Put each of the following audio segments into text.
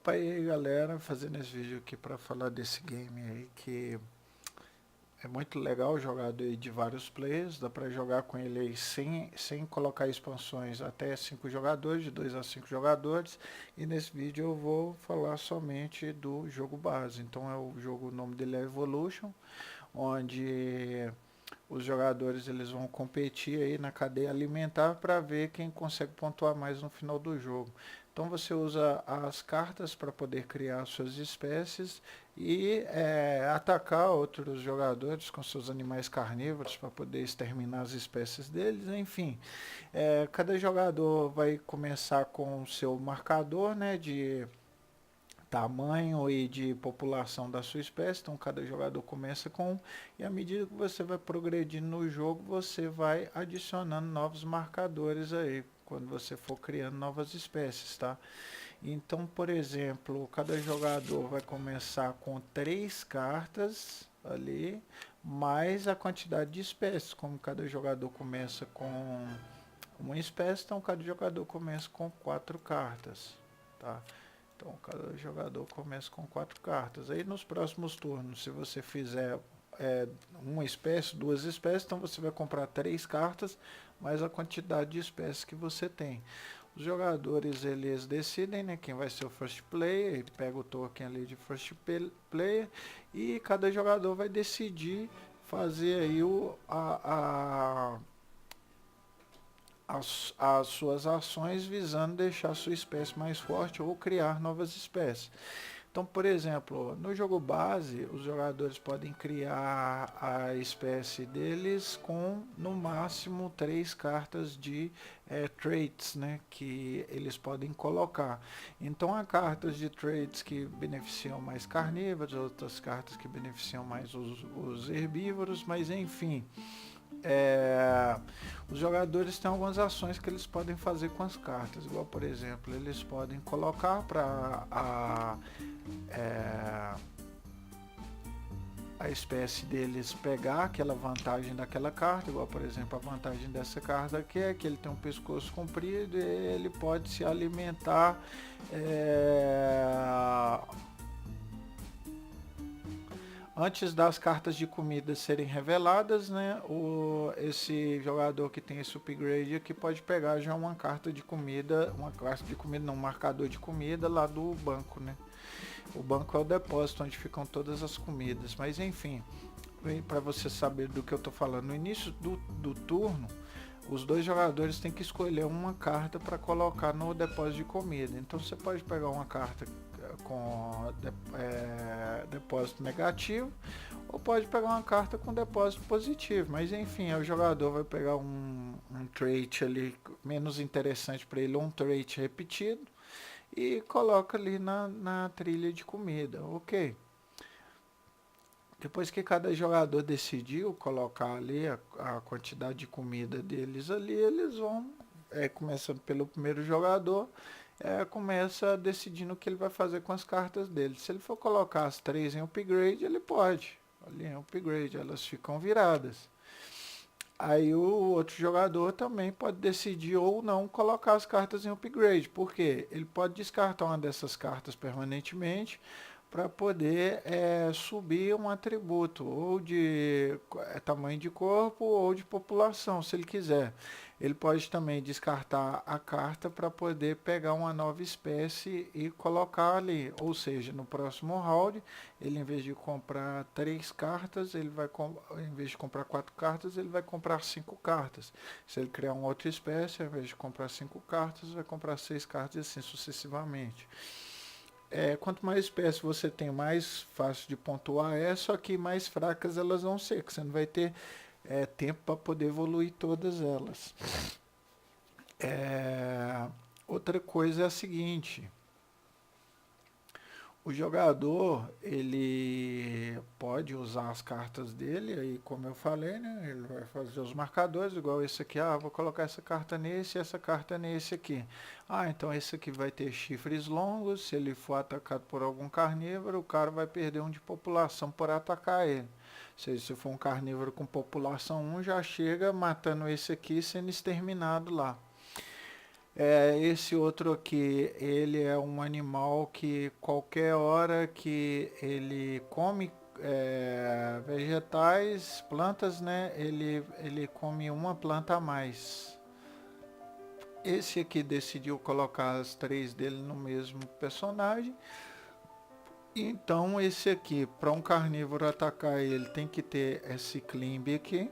Opa, e aí galera, fazendo esse vídeo aqui para falar desse game aí que é muito legal, jogado aí de vários players, dá para jogar com ele aí sem colocar expansões até 5 jogadores, de 2 a 5 jogadores, e nesse vídeo eu vou falar somente do jogo base. Então é o jogo, o nome dele é Evolution, onde os jogadores eles vão competir aí na cadeia alimentar para ver quem consegue pontuar mais no final do jogo. Então você usa as cartas para poder criar suas espécies e atacar outros jogadores com seus animais carnívoros para poder exterminar as espécies deles. Enfim, cada jogador vai começar com o seu marcador, né, de tamanho e de população da sua espécie. Então cada jogador começa com um, e à medida que você vai progredindo no jogo, você vai adicionando novos marcadores aí, quando você for criando novas espécies, tá? Então, por exemplo, cada jogador vai começar com 3 cartas ali, mais a quantidade de espécies. Como cada jogador começa com uma espécie, então cada jogador começa com 4 cartas, tá? Então cada jogador começa com 4 cartas. Aí nos próximos turnos, se você fizer uma espécie, 2 espécies, então você vai comprar 3 cartas, mais a quantidade de espécies que você tem. Os jogadores eles decidem, né, quem vai ser o first player, ele pega o token ali de first player, e cada jogador vai decidir fazer aí as suas ações visando deixar a sua espécie mais forte ou criar novas espécies. Então, por exemplo, no jogo base, os jogadores podem criar a espécie deles com no máximo 3 cartas de traits, né, que eles podem colocar. Então, há cartas de traits que beneficiam mais carnívoros, outras cartas que beneficiam mais os herbívoros, mas enfim. É, os jogadores têm algumas ações que eles podem fazer com as cartas, igual por exemplo, eles podem colocar para é, a espécie deles pegar aquela vantagem daquela carta, igual por exemplo a vantagem dessa carta aqui é que ele tem um pescoço comprido e ele pode se alimentar antes das cartas de comida serem reveladas, né, esse jogador que tem esse upgrade aqui pode pegar já uma carta de comida, não, um marcador de comida lá do banco, né. O banco é o depósito onde ficam todas as comidas, mas enfim, para você saber do que eu estou falando, no início do turno, os dois jogadores têm que escolher uma carta para colocar no depósito de comida. Então você pode pegar uma carta com depósito negativo, ou pode pegar uma carta com depósito positivo, mas enfim, o jogador vai pegar um trait ali menos interessante para ele, um trait repetido, e coloca ali na trilha de comida, ok? Depois que cada jogador decidiu colocar ali a quantidade de comida deles ali, eles vão, começando pelo primeiro jogador, começa decidindo o que ele vai fazer com as cartas dele. Se ele for colocar as 3 em upgrade, ele pode. Ali em upgrade, elas ficam viradas. Aí o outro jogador também pode decidir ou não colocar as cartas em upgrade, porque ele pode descartar uma dessas cartas permanentemente para poder subir um atributo, ou de tamanho de corpo ou de população, se ele quiser. Ele pode também descartar a carta para poder pegar uma nova espécie e colocar ali. Ou seja, no próximo round, ele em vez de comprar 3 cartas, ele vai em vez de comprar 4 cartas, ele vai comprar 5 cartas. Se ele criar uma outra espécie, ao invés de comprar 5 cartas, vai comprar 6 cartas e assim sucessivamente. Quanto mais espécies você tem, mais fácil de pontuar só que mais fracas elas vão ser, que você não vai ter tempo para poder evoluir todas elas. Outra coisa é a seguinte: o jogador ele pode usar as cartas dele, aí como eu falei, né, ele vai fazer os marcadores, igual esse aqui, vou colocar essa carta nesse e essa carta nesse aqui. Então esse aqui vai ter chifres longos, se ele for atacado por algum carnívoro, o cara vai perder um de população por atacar ele. Se for um carnívoro com população 1, já chega matando esse aqui sendo exterminado lá. Esse outro aqui, ele é um animal que qualquer hora que ele come vegetais, plantas, né? Ele come uma planta a mais. Esse aqui decidiu colocar as três dele no mesmo personagem. Então esse aqui, para um carnívoro atacar ele, tem que ter esse climb aqui.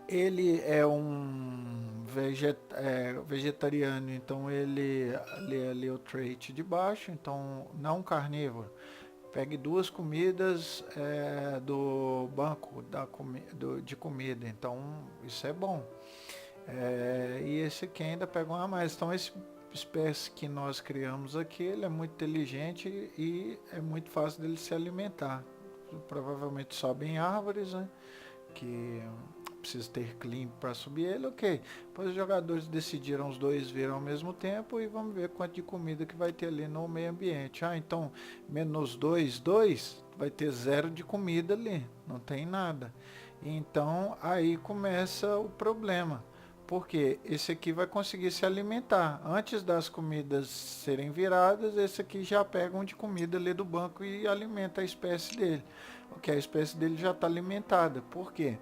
Ele é um vegetariano, então ele lê ali o trait de baixo, então não carnívoro. Pegue duas comidas do banco de comida, então isso é bom. E esse aqui ainda pega uma a mais. Então esse espécie que nós criamos aqui, ele é muito inteligente e é muito fácil dele se alimentar. Provavelmente sobe em árvores, né? Que precisa ter climb para subir ele, ok. Depois os jogadores decidiram os dois vir ao mesmo tempo e vamos ver quanto de comida que vai ter ali no meio ambiente. Então, menos 2, 2, vai ter zero de comida ali, não tem nada. Então, aí começa o problema. Porque esse aqui vai conseguir se alimentar. Antes das comidas serem viradas, esse aqui já pega um de comida ali do banco e alimenta a espécie dele. Porque a espécie dele já está alimentada. Por quê?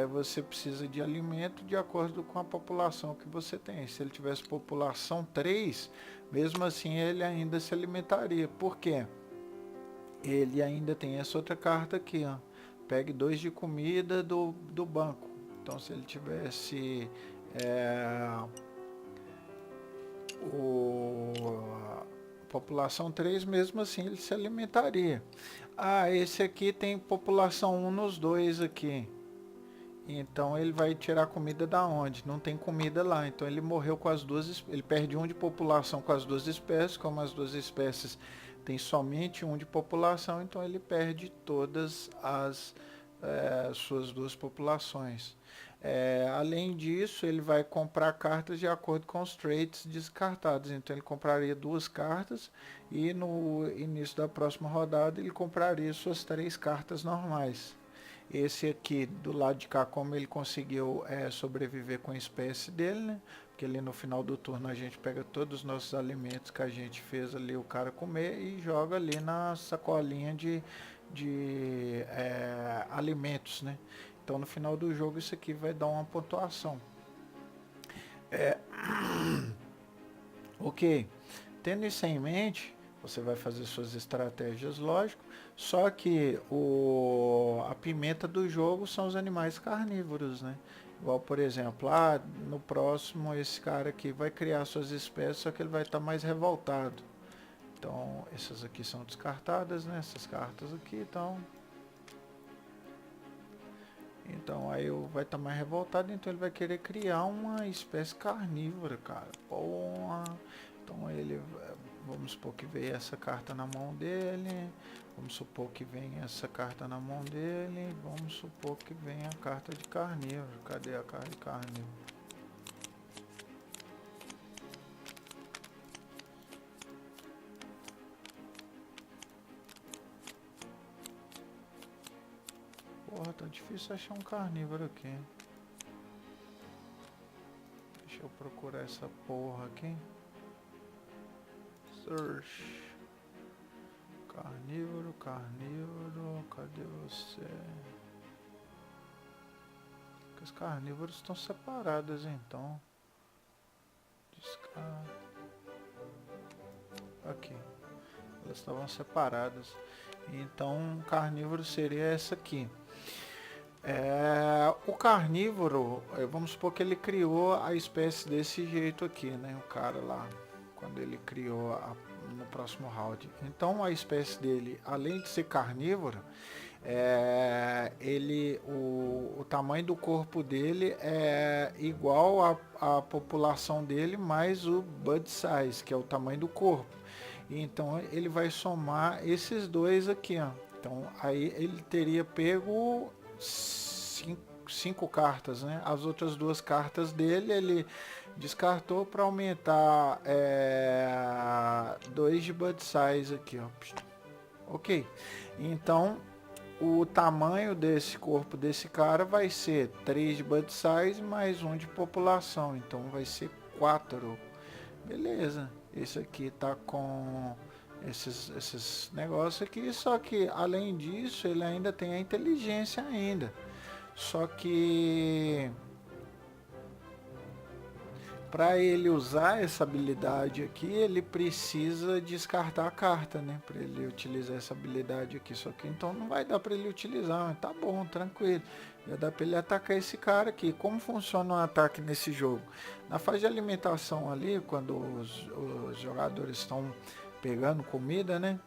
Você precisa de alimento de acordo com a população que você tem. Se ele tivesse população 3, mesmo assim ele ainda se alimentaria. Por quê? Ele ainda tem essa outra carta aqui, ó. Pegue 2 de comida do banco. Então se ele tivesse a população 3, mesmo assim ele se alimentaria. Esse aqui tem população 1 nos dois aqui. Então ele vai tirar comida da onde? Não tem comida lá. Então ele morreu com as duas. Ele perde um de população com as duas espécies. Como as duas espécies têm somente um de população, então ele perde todas as suas duas populações. Além disso, ele vai comprar cartas de acordo com os traits descartados. Então ele compraria 2 cartas e no início da próxima rodada ele compraria suas 3 cartas normais. Esse aqui do lado de cá, como ele conseguiu sobreviver com a espécie dele, né? Porque ali no final do turno a gente pega todos os nossos alimentos que a gente fez ali o cara comer e joga ali na sacolinha de alimentos, né? Então no final do jogo isso aqui vai dar uma pontuação. Ok, tendo isso em mente, você vai fazer suas estratégias, lógico, só que a pimenta do jogo são os animais carnívoros, né? Igual, por exemplo, no próximo esse cara aqui vai criar suas espécies, só que ele vai estar mais revoltado. Então, essas aqui são descartadas, né? Essas cartas aqui, então aí vai estar mais revoltado, então ele vai querer criar uma espécie carnívora, cara. Porra. Então ele, vamos supor que veio essa carta na mão dele, vamos supor que vem essa carta na mão dele, vamos supor que vem a carta de carnívoro. Cadê a carta de carnívoro? Porra, tá difícil achar um carnívoro aqui. Deixa eu procurar essa porra aqui. Search. Carnívoro, cadê você? Porque os carnívoros estão separados, então. Descarta. Aqui. Elas estavam separadas. Então, carnívoro seria essa aqui. O carnívoro, vamos supor que ele criou a espécie desse jeito aqui, né? O cara lá, quando ele criou no próximo round. Então a espécie dele, além de ser carnívoro, o tamanho do corpo dele é igual à população dele mais o bud size, que é o tamanho do corpo. Então ele vai somar esses dois aqui, ó. Então aí ele teria pego 5 cartas, né? As outras 2 cartas dele ele descartou para aumentar 2 de bud size aqui, ó. Ok, então o tamanho desse corpo desse cara vai ser 3 de bud size mais 1 de população, então vai ser 4. Beleza, esse aqui tá com esses negócios aqui, só que além disso ele ainda tem a inteligência ainda. Só que para ele usar essa habilidade aqui, ele precisa descartar a carta, né? Para ele utilizar essa habilidade aqui. Só que então não vai dar para ele utilizar, mas tá bom, tranquilo. Vai dar para ele atacar esse cara aqui. Como funciona o ataque nesse jogo? Na fase de alimentação ali, quando os jogadores estão pegando comida, né?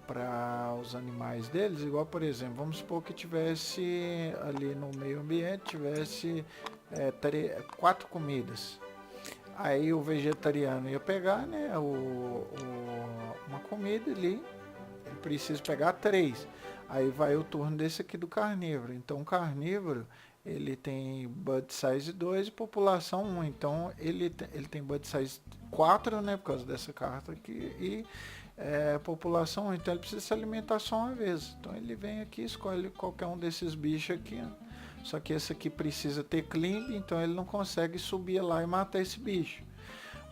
Para os animais deles, igual por exemplo, vamos supor que tivesse ali no meio ambiente, tivesse 4 comidas. Aí o vegetariano ia pegar, né, uma comida ali, ele precisa pegar 3. Aí vai o turno desse aqui do carnívoro. Então o carnívoro, ele tem bud size 2 e população 1. Então ele tem bud size 4, né, por causa dessa carta aqui, e população 1. Então ele precisa se alimentar só uma vez. Então ele vem aqui, escolhe qualquer um desses bichos aqui, ó. Só que esse aqui precisa ter climb, então ele não consegue subir lá e matar esse bicho.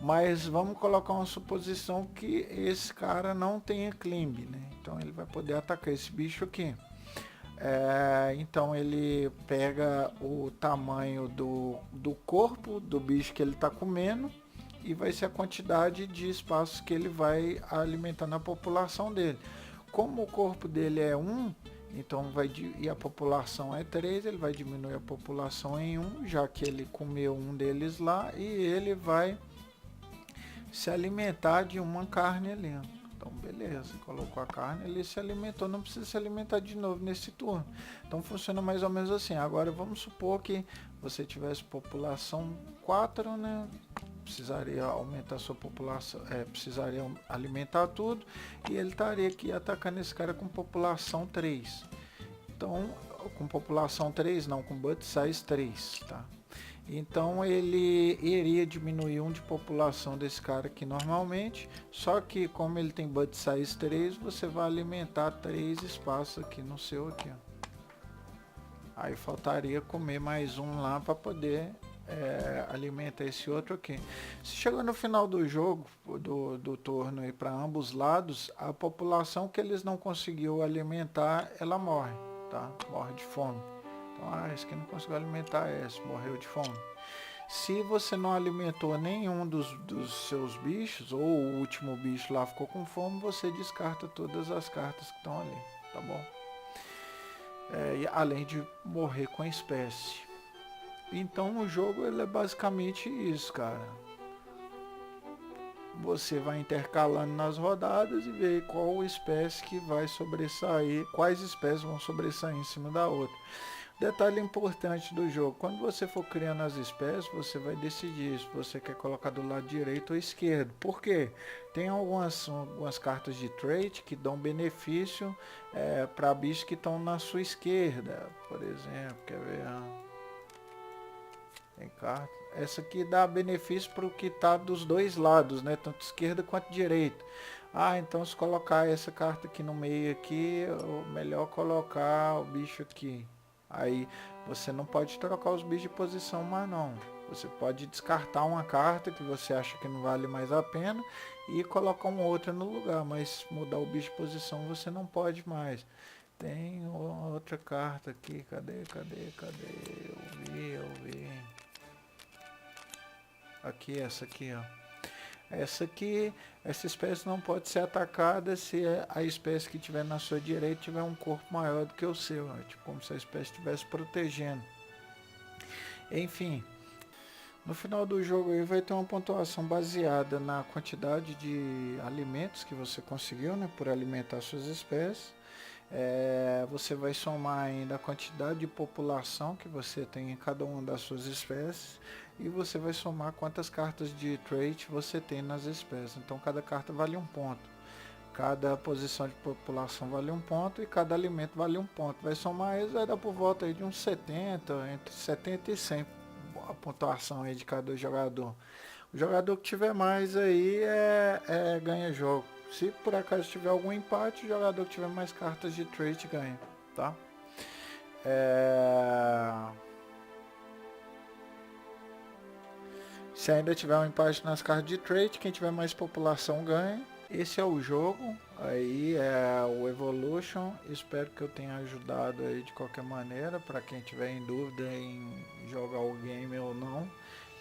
Mas vamos colocar uma suposição que esse cara não tenha climb, né? Então ele vai poder atacar esse bicho aqui. Então ele pega o tamanho do corpo do bicho que ele está comendo e vai ser a quantidade de espaço que ele vai alimentar na população dele. Como o corpo dele é 1, então e a população é 3, ele vai diminuir a população em 1, já que ele comeu um deles lá, e ele vai se alimentar de uma carne ali. Então beleza, colocou a carne, ele se alimentou, não precisa se alimentar de novo nesse turno. Então funciona mais ou menos assim. Agora vamos supor que você tivesse população 4, né? Precisaria aumentar a sua população, precisaria alimentar tudo, e ele estaria aqui atacando esse cara com população 3. Então, com população 3 não, com bud size 3, tá? Então ele iria diminuir 1 de população desse cara aqui normalmente, só que como ele tem bud size 3, você vai alimentar 3 espaços aqui no seu aqui, ó. Aí faltaria comer mais um lá para poder alimentar esse outro aqui. Se chegar no final do jogo, do turno aí para ambos lados, a população que eles não conseguiu alimentar, ela morre, tá? Morre de fome. Então, esse que não conseguiu alimentar esse, morreu de fome. Se você não alimentou nenhum dos seus bichos, ou o último bicho lá ficou com fome, você descarta todas as cartas que estão ali, tá bom? Além de morrer com a espécie. Então o jogo ele é basicamente isso, cara. Você vai intercalando nas rodadas e ver qual espécie que vai sobressair, quais espécies vão sobressair em cima da outra. Detalhe importante do jogo, quando você for criando as espécies, você vai decidir se você quer colocar do lado direito ou esquerdo. Por quê? Tem algumas cartas de trait que dão benefício para bichos que estão na sua esquerda. Por exemplo, quer ver? Tem carta. Essa aqui dá benefício para o que está dos dois lados, né? Tanto esquerda quanto direita. Então se colocar essa carta aqui no meio aqui, é melhor colocar o bicho aqui. Aí você não pode trocar os bichos de posição mais não. Você pode descartar uma carta que você acha que não vale mais a pena e colocar uma outra no lugar, mas mudar o bicho de posição você não pode mais. Tem outra carta aqui, cadê? Eu vi. Aqui, essa aqui, ó. Essa espécie não pode ser atacada se a espécie que tiver na sua direita tiver um corpo maior do que o seu, né? Tipo, como se a espécie estivesse protegendo. Enfim, no final do jogo aí vai ter uma pontuação baseada na quantidade de alimentos que você conseguiu, né, por alimentar suas espécies. Você vai somar ainda a quantidade de população que você tem em cada uma das suas espécies, e você vai somar quantas cartas de trait você tem nas espécies. Então cada carta vale 1 ponto, cada posição de população vale 1 ponto e cada alimento vale 1 ponto. Vai somar eles, vai dar por volta aí de uns 70, entre 70 e 100 a pontuação aí de cada jogador. O jogador que tiver mais aí ganha jogo. Se por acaso tiver algum empate, o jogador que tiver mais cartas de trait ganha, tá? Se ainda tiver um empate nas cartas de trade, quem tiver mais população ganha. Esse é o jogo, aí é o Evolution. Espero que eu tenha ajudado aí de qualquer maneira, para quem tiver em dúvida em jogar o game ou não.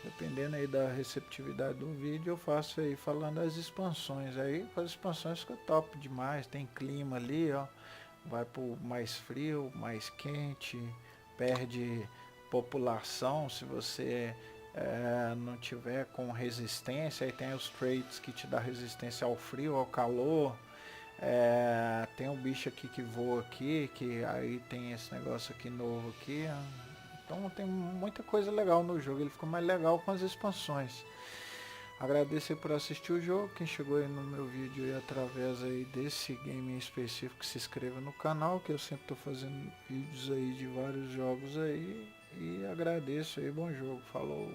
Dependendo aí da receptividade do vídeo, eu faço aí falando das expansões. Aí com as expansões fica top demais, tem clima ali, ó. Vai pro mais frio, mais quente, perde população se você não tiver com resistência. Aí tem os traits que te dá resistência ao frio, ao calor. Tem um bicho aqui que voa aqui, que aí tem esse negócio aqui novo aqui. Então tem muita coisa legal no jogo, ele ficou mais legal com as expansões. Agradeço aí por assistir o jogo, quem chegou aí no meu vídeo e através aí desse game em específico, se inscreva no canal, que eu sempre estou fazendo vídeos aí de vários jogos aí. E agradeço aí, bom jogo, falou!